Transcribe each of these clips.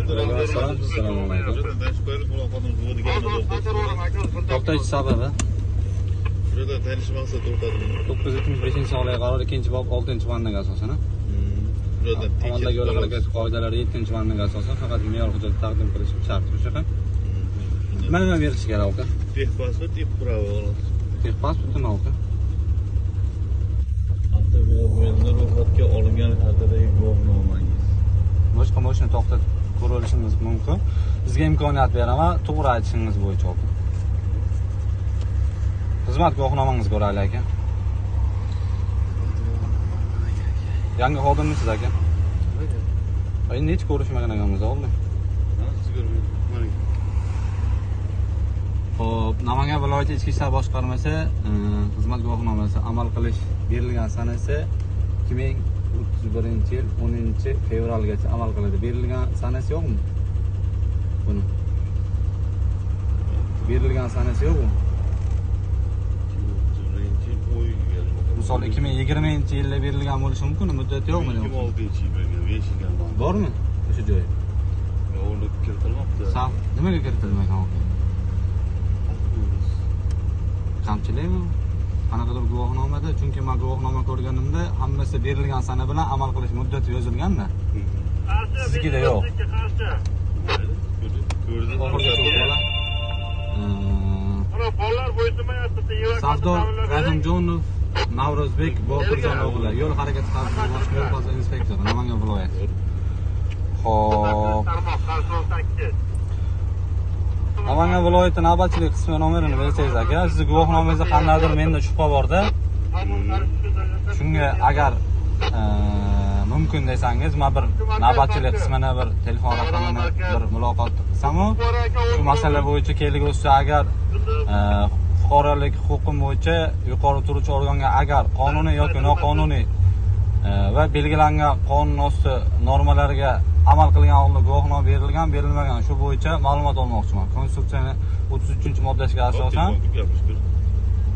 Assalomu alaykum. To'xtash sababi? Burada tanish maqsad o'tadimi? 975-sonli qaror 2-bob 6-bandiga asosan. Burada Amaldagi yo'l harakati qoidalari 7-bandiga asosan faqat me'yor hujjat taqdim qilish shart o'sha. Mana nima berish kerak aka? Texpasport, praво. Texpasport nima aka? Avtomobilni ro'yxatga olingan taqdirdagi guvohnomangiz. Boshqa mashina to'xtatib ko'rilishingiz mumkin. Bizga imkoniyat beraman, to'g'ri aytishingiz bo'yicha aka. Xizmat guvohnomangizni ko'raylik aka. Yangi xodimmisiz aka? Endi hech ko'rishmagan ekanmiz oldin. Siz ko'rmaysiz. Xo'p, Namangan viloyati ichki ishlar boshqarmasi xizmat guvohnomasi amal qilish berilgan sanasi 2031-yil 10-fevralgacha amal qiladi. Berilgan sanasi yo'qmi? Buni. Berilgan sanasi yo'qmi? Misol 2020-yilda berilgan bo'lishi mumkin, muddati yo'qmi? 2006-yilda berilgan. Bormi? O'sha joy. Yo'q, kiritilmoqda. Saf, nimaga kiritilmagan aka? Kamchilikmi? Qanaqadir guvohnomada, chunki men guvohnoma ko'rganimda hammasi berilgan sana bilan amal qilish muddati yozilganda. Siznikida yo'q. Sardor Rahimjonov, Navrozbek Botirjon o'g'li, yo'l harakati xavfsizligi boshqa yo'l patrul inspektori, Namangan viloyati. Xo'p. Namangan viloyati navbatchilik qismi nomerini bersangiz aka, sizni guvohnomangizda qandaydir menda shubha bor-da. Shunga agar mumkin desangiz, men bir navbatchilik qismini bir telefon raqamini bir muloqot qilsam, shu masala bo'yicha kelgusi agar fuqarolik huquqim bo'yicha yuqori turuvchi organga agar qonuniy yoki noqonuniy va belgilangan qonun osti normalariga amal qilgan holda guvohnoma berilgan, berilmagan shu bo'yicha ma'lumot olmoqchiman. Konstitutsiyaning 33-moddasiga asosan.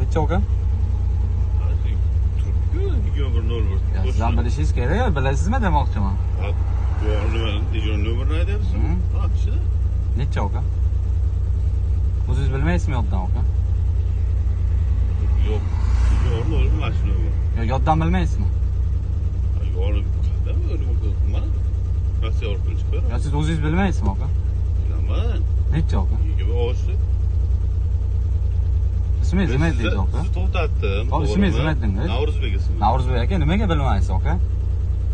Necha aka? Sizdan bilishingiz kerak, bilasizmi demoqchiman. Nomerni aytyapsizmi? Ha, shu. Necha aka? O'zingiz bilmaysizmi yoddan aka? Yo'q. Yo'q, mashina yo'q. Yo, yoddan bilmaysizmi? Yo'q, qadam o'lib Nasıl ortaya çıkar? Ya siz o'zingiz bilmaysizmi aka? Bilaman. Necha aka? Yigit oshdi. Ismingiz nima deysiz aka? To'xtatdim. Ismingiz nima dedingiz? Navruzbek ismi. Navruzbek aka, nimaga bilmaysiz aka?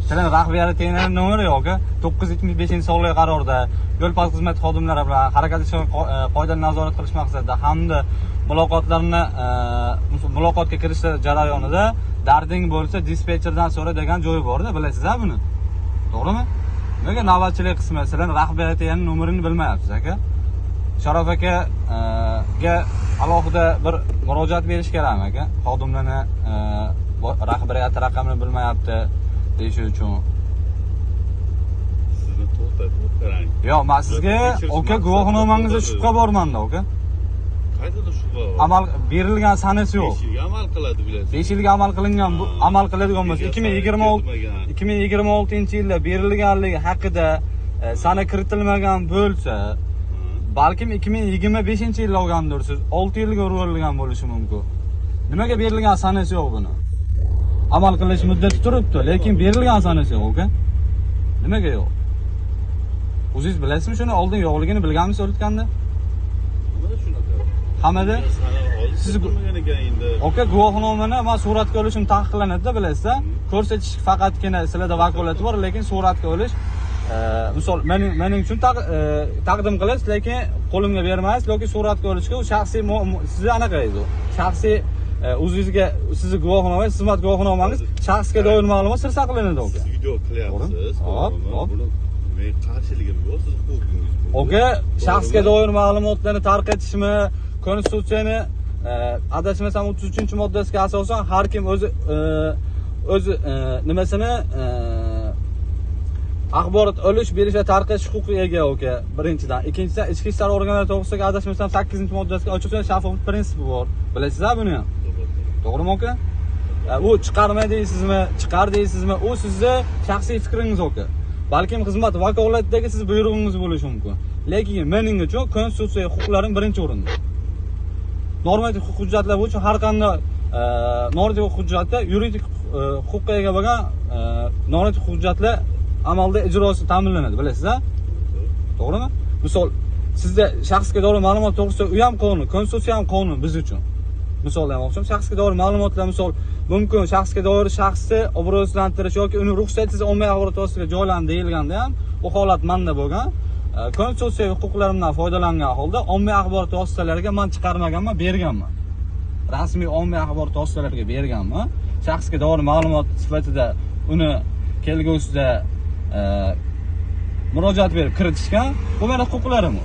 Sizlar rahbariyatining nomeri yo'q aka. 975-sonli qarorda yo'l patrul xizmat xodimlari bilan harakat qoidani nazorat qilish maqsadida hamda muloqotga kirish jarayonida darding bo'lsa dispetcherdan so'ra degan joyi bor-da, bilasizmi buni? To'g'rimi? Nega navbatchilik qismi sizlar rahbariyatining nomerini bilmayapsiz aka? Sharof akaga alohida bir murojaat berish kerakmi aka? Xodimlarni rahbariyati raqamini bilmayapti deyish uchun. Sizni to'xtatib qarang. Yo'q, men sizga aka guvohnomangizda shubha bor menda aka. Qayerda shubha bor? Amal berilgan sanasi yo'q. 5 yilga amal qiladi bilasiz. 5 yilga amal qilingan, bu amal qiladigan bo'lsa 2026-yilda berilganligi haqida sana kiritilmagan bo'lsa, balkim 2025-yilda olgandirsiz, 6 yilga urilgan bo'lishi mumkin. Nimaga berilgan sanasi yo'q buni? Amal qilish muddati turibdi, lekin berilgan sanasi yo'q aka. Nimaga yo'q? O'zingiz bilasizmi shuni oldin yo'qligini bilganmisiz o'tganda? Mana shunaqa. Hammada siz bilmagan ekan endi. Aka, guvohnomani men suratga olishim taqiqlanadi-da, bilasizmi? Ko'rsatish faqatgina sizlarda vakolati bor, lekin suratga olish misol mening uchun taqdim qilasiz, lekin qo'limga bermaysiz yoki suratga olishga u shaxsiy sizni anaqa edi. Shaxsiy o'zingizga sizni guvohnomangiz, xizmat guvohnomangiz shaxsga doir ma'lumot sir saqlanadi aka. Siz video qilyapsiz. Hop. Men qarshiligim yo'q, siz huquqingiz bor. Aka, shaxsga doir ma'lumotlarni tarqatishmi, Konstitutsiyaning adashmasam 33-moddasiga asosan har kim o'zi nimasini axborot olish, berish va tarqatish huquqiga ega aka. Birinchidan, ikkinchidan ichki ishlar organlari to'g'risidagi adashmasam 8-moddasiga ochiqcha shaffoflik prinsipi bor. Bilasizmi buni ham? To'g'rimi aka? U chiqarma deysizmi, chiqar deysizmi, u sizni shaxsiy fikringiz aka. balkim xizmat vakolatidagi siz buyrug'ingiz bo'lishi mumkin. Lekin mening uchun konstitutsiyaviy huquqlarim birinchi o'rinda. Normativ hujjatlar bo'yicha har qanday normativ hujjatda yuridik huquqqa ega bo'lgan normativ hujjatlar amalda ijrosi ta'minlanadi, bilasizmi? To'g'rimi? Misol, sizda shaxsga doir ma'lumot to'g'risida u ham qonun, konstitutsiya ham qonun biz uchun. Misol demoqchim, shaxsga doir ma'lumotlar misol mumkin shaxsga doir shaxsni obro'sizlantirish yoki uni ruxsatsiz ommaviy axborot vositalariga joylandi deyilganda ham bu holat menda bo'lgan. Konstitutsiyaviy huquqlarimdan foydalangan holda ommaviy axborot vositalariga men chiqarmaganman, berganman. Rasmiy ommaviy axborot vositalariga berganman. Shaxsga doir ma'lumot sifatida uni kelgusida murojaat berib kiritishgan, bu meni huquqlarim.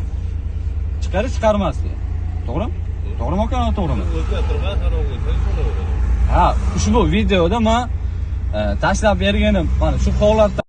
Chiqarish chiqarmaslik. To'g'rimi? To'g'rimi ekan, to'g'rimi? Ha, ushbu videoda men tashlab berganim mana shu holatda